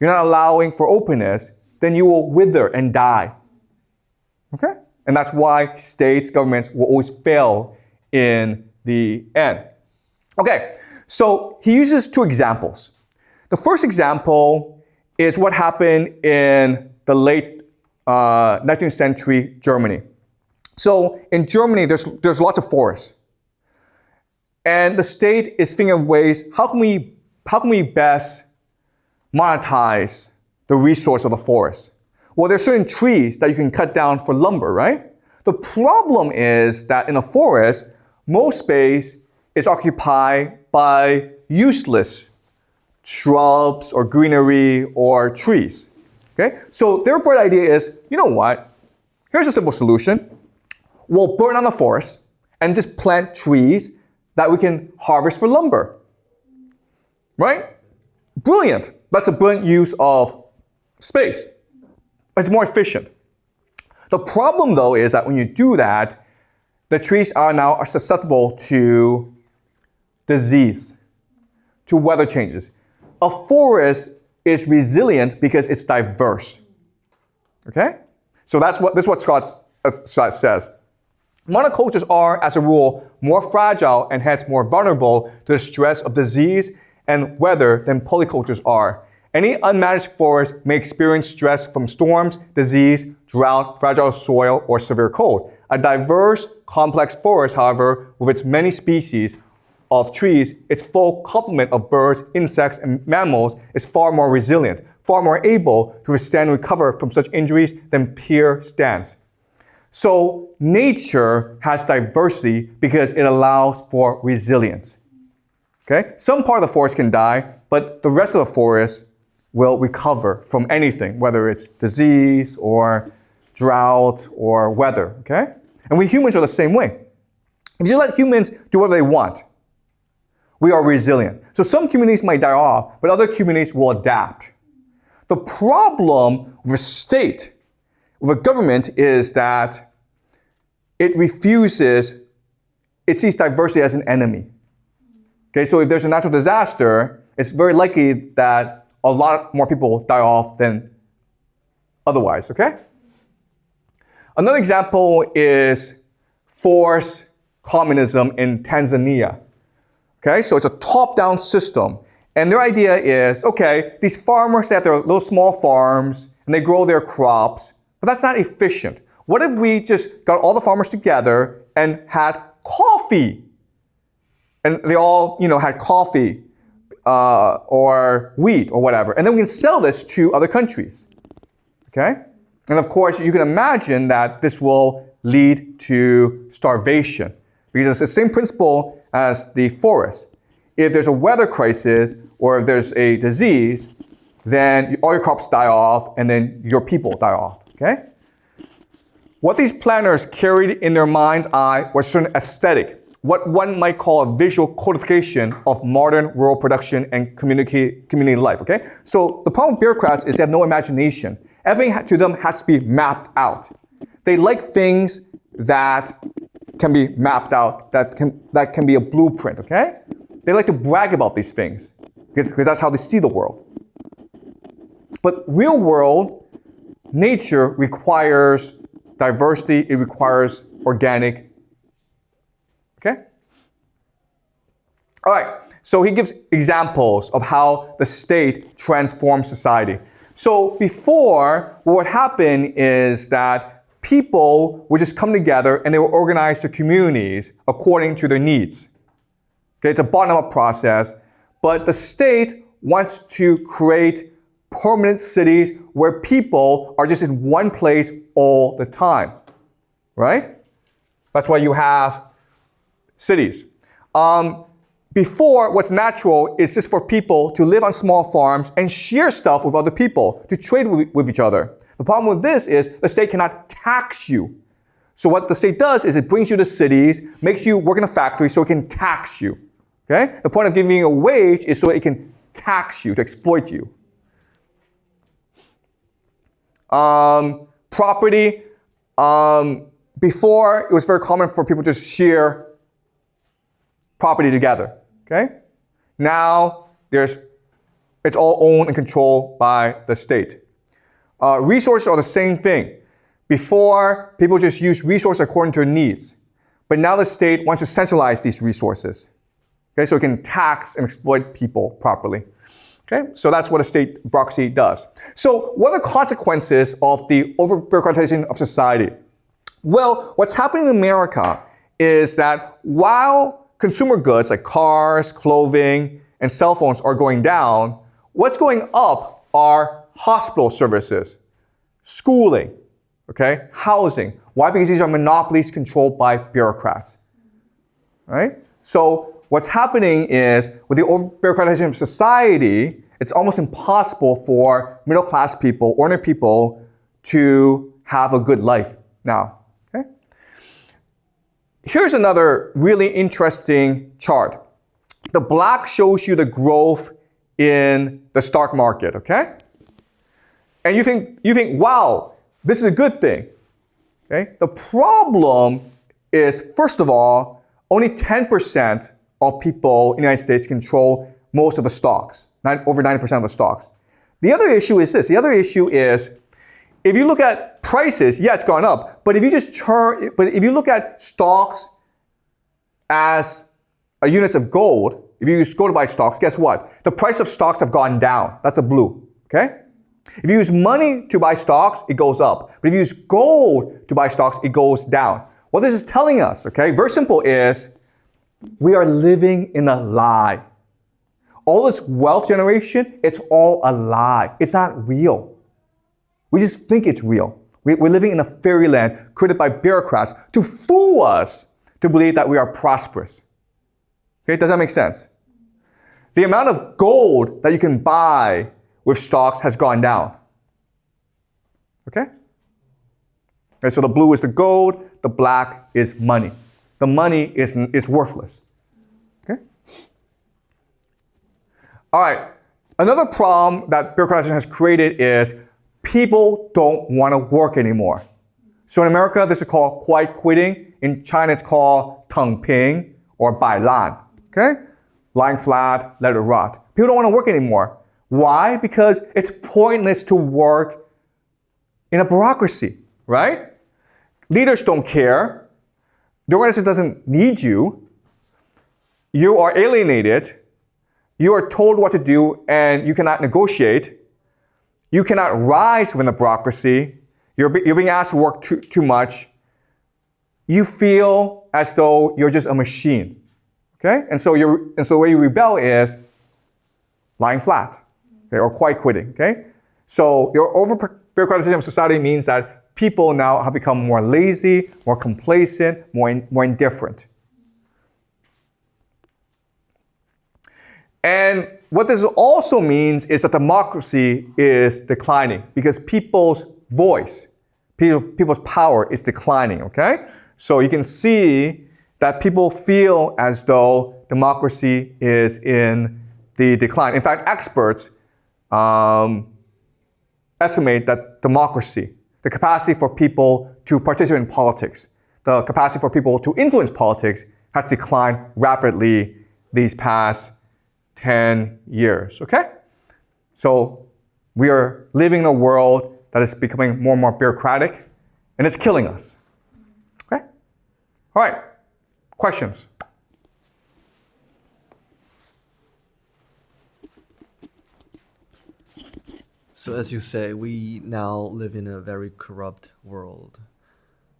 you're not allowing for openness, then you will wither and die. Okay? And that's why states, governments will always fail in the end. Okay, so he uses 2 examples. The first example is what happened in the late 19th century Germany. So in Germany, there's lots of forests. And the state is thinking of ways, how can we best monetize the resource of the forest? Well, there's certain trees that you can cut down for lumber, right? The problem is that in a forest, most space is occupied by useless shrubs or greenery or trees. Okay? So their bright idea is, you know what? Here's a simple solution. We'll burn down the forest and just plant trees that we can harvest for lumber. Right? Brilliant. That's a brilliant use of space. It's more efficient. The problem, though, is that when you do that, the trees are susceptible to disease, to weather changes. A forest is resilient because it's diverse. Okay? So this is what Scott says. Monocultures are, as a rule, more fragile and hence more vulnerable to the stress of disease and weather than polycultures are. Any unmanaged forest may experience stress from storms, disease, drought, fragile soil, or severe cold. A diverse, complex forest, however, with its many species of trees, its full complement of birds, insects, and mammals, is far more resilient, far more able to withstand and recover from such injuries than pure stands. So nature has diversity because it allows for resilience. Okay? Some part of the forest can die, but the rest of the forest will recover from anything, whether it's disease or drought or weather. Okay? And we humans are the same way. If you let humans do whatever they want, we are resilient. So some communities might die off, but other communities will adapt. The problem with a state, with a government, is that it sees diversity as an enemy. Okay, so if there's a natural disaster, it's very likely that a lot more people die off than otherwise, okay? Another example is forced communism in Tanzania. Okay, so it's a top-down system. And their idea is, okay, these farmers, they have their little small farms, and they grow their crops, but that's not efficient. What if we just got all the farmers together and had coffee? And they all, had coffee or wheat or whatever. And then we can sell this to other countries. Okay? And of course, you can imagine that this will lead to starvation because it's the same principle as the forest. If there's a weather crisis or if there's a disease, then all your crops die off and then your people die off. Okay? What these planners carried in their mind's eye was certain aesthetic, what one might call a visual codification of modern rural production and community life. Okay? So the problem with bureaucrats is they have no imagination. Everything to them has to be mapped out. They like things that can be mapped out, that can be a blueprint, okay? They like to brag about these things because that's how they see the world. But real world, nature requires diversity, it requires organic, okay? All right, so he gives examples of how the state transforms society. So before, what would happen is that people would just come together and they would organize their communities according to their needs. Okay, it's a bottom-up process, but the state wants to create permanent cities where people are just in one place all the time, right? That's why you have cities. Before, what's natural is just for people to live on small farms and share stuff with other people, to trade with each other. The problem with this is the state cannot tax you. So what the state does is it brings you to cities, makes you work in a factory so it can tax you. Okay? The point of giving you a wage is so it can tax you, to exploit you. Property. Before, it was very common for people to share property together. Okay? Now, it's all owned and controlled by the state. Resources are the same thing. Before, people just used resources according to their needs. But now the state wants to centralize these resources. Okay? So it can tax and exploit people properly. Okay? So that's what a state bureaucracy does. So what are the consequences of the over-bureaucratization of society? Well, what's happening in America is that while consumer goods like cars, clothing, and cell phones are going down, what's going up are hospital services, schooling, okay, housing. Why? Because these are monopolies controlled by bureaucrats, right? So what's happening is with the over-bureaucratization of society, it's almost impossible for middle-class people, ordinary people, to have a good life now. Here's another really interesting chart. The black shows you the growth in the stock market, okay? And you think, wow, this is a good thing, okay? The problem is, first of all, only 10% of people in the United States control most of the stocks, over 90% of the stocks. The other issue is this. The other issue is, if you look at prices, yeah, it's gone up. But if you look at stocks as units of gold, if you use gold to buy stocks, guess what? The price of stocks have gone down. That's a blue, okay? If you use money to buy stocks, it goes up. But if you use gold to buy stocks, it goes down. What this is telling us, okay, very simple, is we are living in a lie. All this wealth generation, it's all a lie. It's not real. We just think it's real. We're living in a fairyland created by bureaucrats to fool us to believe that we are prosperous. Okay, does that make sense? The amount of gold that you can buy with stocks has gone down. Okay? Okay, so the blue is the gold, the black is money. The money is worthless. Okay? All right. Another problem that bureaucratization has created is people don't want to work anymore. So in America, this is called quiet quitting. In China, it's called 躺平 or 摆烂. Okay? Lying flat, let it rot. People don't want to work anymore. Why? Because it's pointless to work in a bureaucracy, right? Leaders don't care. The organization doesn't need you. You are alienated. You are told what to do and you cannot negotiate. You cannot rise within the bureaucracy. You're being asked to work too much. You feel as though you're just a machine. Okay? And so the way you rebel is lying flat, okay, or quiet quitting, okay? So your over-bureaucratization of society means that people now have become more lazy, more complacent, more indifferent. And what this also means is that democracy is declining because people's voice, people's power is declining, okay? So you can see that people feel as though democracy is in the decline. In fact, experts estimate that democracy, the capacity for people to participate in politics, the capacity for people to influence politics has declined rapidly these past 10 years, okay? So we are living in a world that is becoming more and more bureaucratic, and it's killing us, okay? All right, questions? So as you say, we now live in a very corrupt world.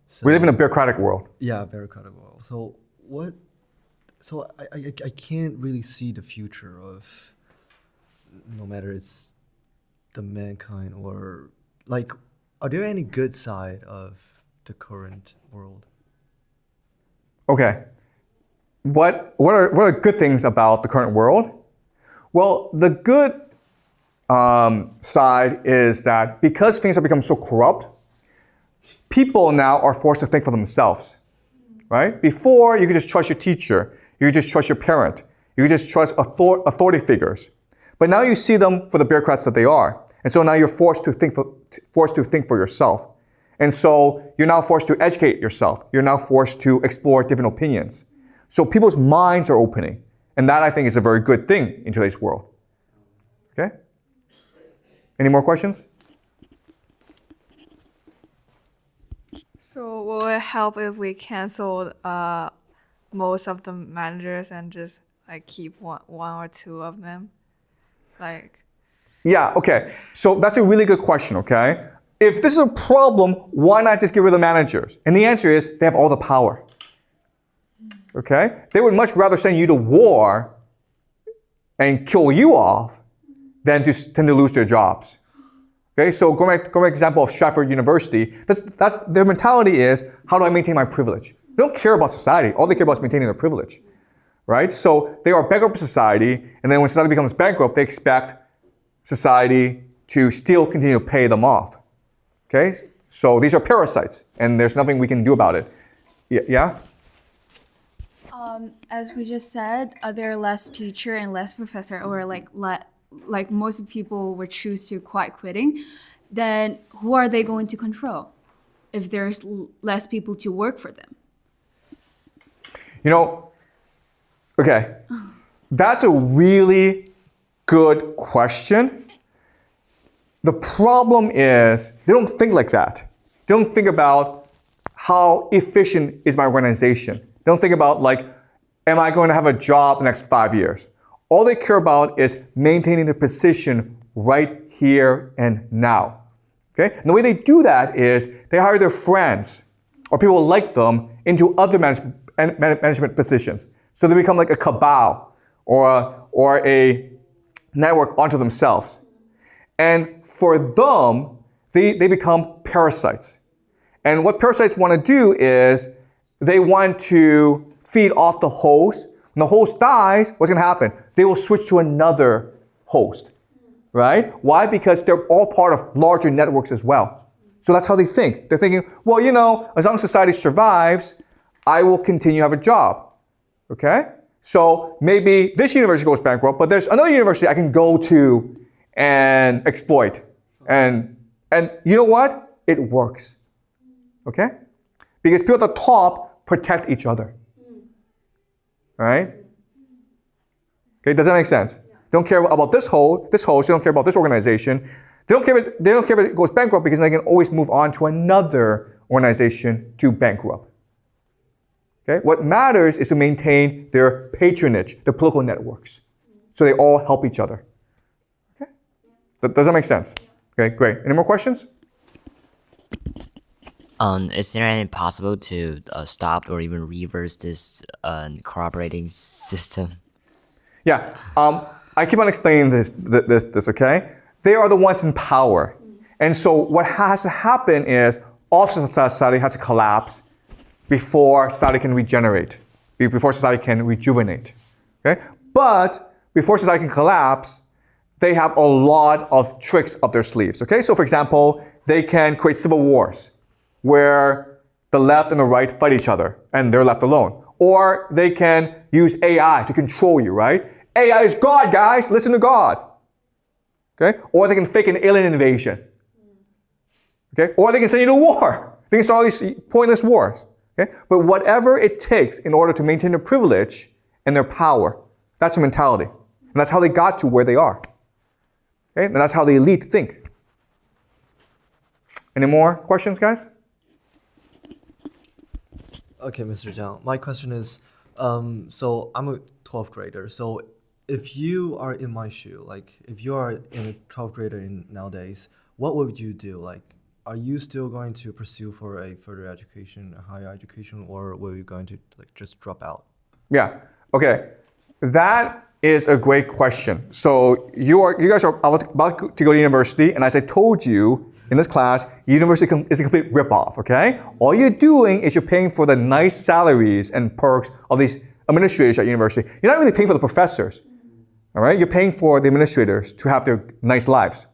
So, We live in a bureaucratic world. yeah, very corrupt world. So what? So I can't really see the future of, no matter it's the mankind or like, are there any good side of the current world? Okay. What are good things about the current world? Well, the good side is that because things have become so corrupt, people now are forced to think for themselves, right? Before, you could just trust your teacher, you could just trust your parent, you could just trust authority figures. But now you see them for the bureaucrats that they are. And so now you're forced to think for yourself. And so you're now forced to educate yourself. You're now forced to explore different opinions. So people's minds are opening. And that, I think, is a very good thing in today's world. Okay? Any more questions? So will it help if we cancel most of the managers and just like keep one or two of them? Like, Yeah, okay. So that's a really good question, okay? If this is a problem, why not just get rid of the managers? And the answer is they have all the power. Okay? They would much rather send you to war and kill you off than to lose their jobs. Okay? So going back to the example of Stratford University, their mentality is, how do I maintain my privilege? They don't care about society. All they care about is maintaining their privilege. Right? So they are a bankrupt society, and then when society becomes bankrupt, they expect society to still continue to pay them off. Okay? So these are parasites, and there's nothing we can do about it. Yeah? As we just said, there are less teacher and less professor, or like most people would choose to quiet quitting. Then who are they going to control if there's less people to work for them? You know, okay, that's a really good question. The problem is they don't think like that. They don't think about how efficient is my organization. They don't think about like, am I going to have a job the next 5 years? All they care about is maintaining the position right here and now. Okay? And the way they do that is they hire their friends or people like them into other management positions. So they become like a cabal or a network onto themselves. And for them, they become parasites. And what parasites want to do is they want to feed off the host. When the host dies, what's going to happen? They will switch to another host, right? Why? Because they're all part of larger networks as well. So that's how they think. They're thinking, well, you know, as long as society survives, I will continue to have a job, okay? So maybe this university goes bankrupt, but there's another university I can go to and exploit. And you know what? It works, okay? Because people at the top protect each other. Right? Okay, does that make sense? Yeah. They don't care about this host, they don't care about this organization. They don't care if it goes bankrupt because they can always move on to another organization to bankrupt. Okay? What matters is to maintain their patronage, their political networks. So they all help each other. Okay? Does that make sense? Okay, great. Any more questions? Is there any possible to stop or even reverse this cooperating system? Yeah, I keep on explaining this, okay? They are the ones in power. And so what has to happen is all of society has to collapse before society can regenerate, before society can rejuvenate, okay? But before society can collapse, they have a lot of tricks up their sleeves, okay? So for example, they can create civil wars where the left and the right fight each other and they're left alone. Or they can use AI to control you, right? AI is God, guys, listen to God, okay? Or they can fake an alien invasion, okay? Or they can send you to war. They can start all these pointless wars, okay? But whatever it takes in order to maintain their privilege and their power, that's their mentality. And that's how they got to where they are, okay? And that's how the elite think. Any more questions, guys? Okay, Mr. Jiang, my question is, so I'm a 12th grader. So if you are in my shoe, like if you are in a 12th grader nowadays, what would you do? Like, are you still going to pursue for a further education, a higher education, or were you going to like just drop out? Yeah, okay. That is a great question. So you guys are about to go to university, and as I told you, in this class, university is a complete ripoff, okay? All you're doing is you're paying for the nice salaries and perks of these administrators at university. You're not really paying for the professors, all right? You're paying for the administrators to have their nice lives.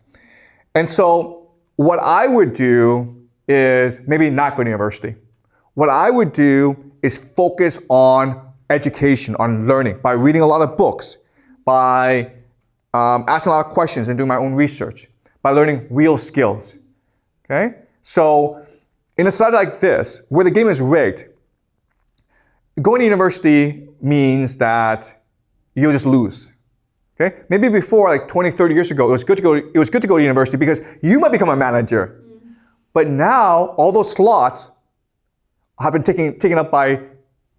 And so what I would do is maybe not go to university. What I would do is focus on education, on learning, by reading a lot of books, by asking a lot of questions and doing my own research, by learning real skills. Okay? So in a society like this, where the game is rigged, going to university means that you'll just lose. Okay? Maybe before, like 20, 30 years ago, it was good to go to university because you might become a manager. But now, all those slots have been taken up by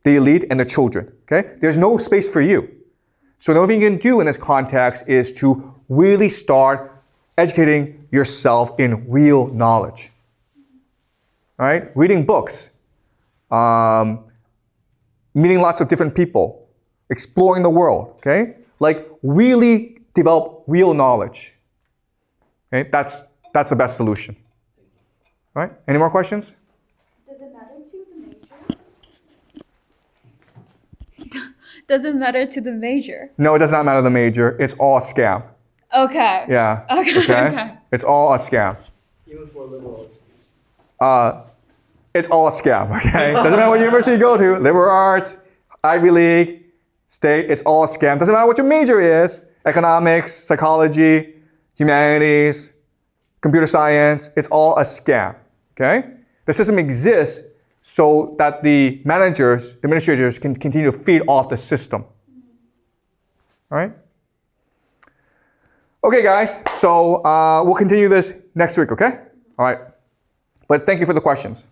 the elite and the children. Okay? There's no space for you. So the only thing you can do in this context is to really start educating yourself in real knowledge. All right? Reading books, meeting lots of different people, exploring the world, okay? Like really develop real knowledge. Okay? That's the best solution. All right? Any more questions? Does it matter to the major? Does it matter to the major? No, it does not matter the major. It's all a scam. Okay. Yeah. Okay. Okay. It's all a scam. Even for liberals. It's all a scam, okay? Doesn't matter what university you go to, liberal arts, Ivy League, state, it's all a scam. Doesn't matter what your major is, economics, psychology, humanities, computer science, it's all a scam, okay? The system exists so that the managers, the administrators can continue to feed off the system, all right? Okay, guys, so we'll continue this next week, okay? All right. But thank you for the questions.